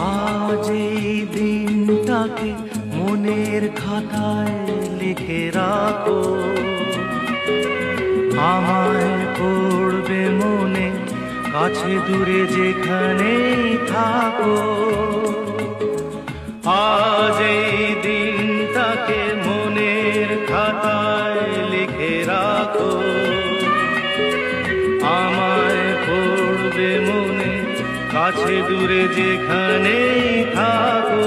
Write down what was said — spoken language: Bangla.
আজ এই দিনটাকে মনের খাতায় লিখে রাখো, আমায় পড়বে মনে কাছে দূরে যেখানেই থাকো। আজ এই দিনটাকে মনের খাতায় লিখে রাখো, আমায় পড়বে মনে কাছে দূরে যেখানেই থাকো।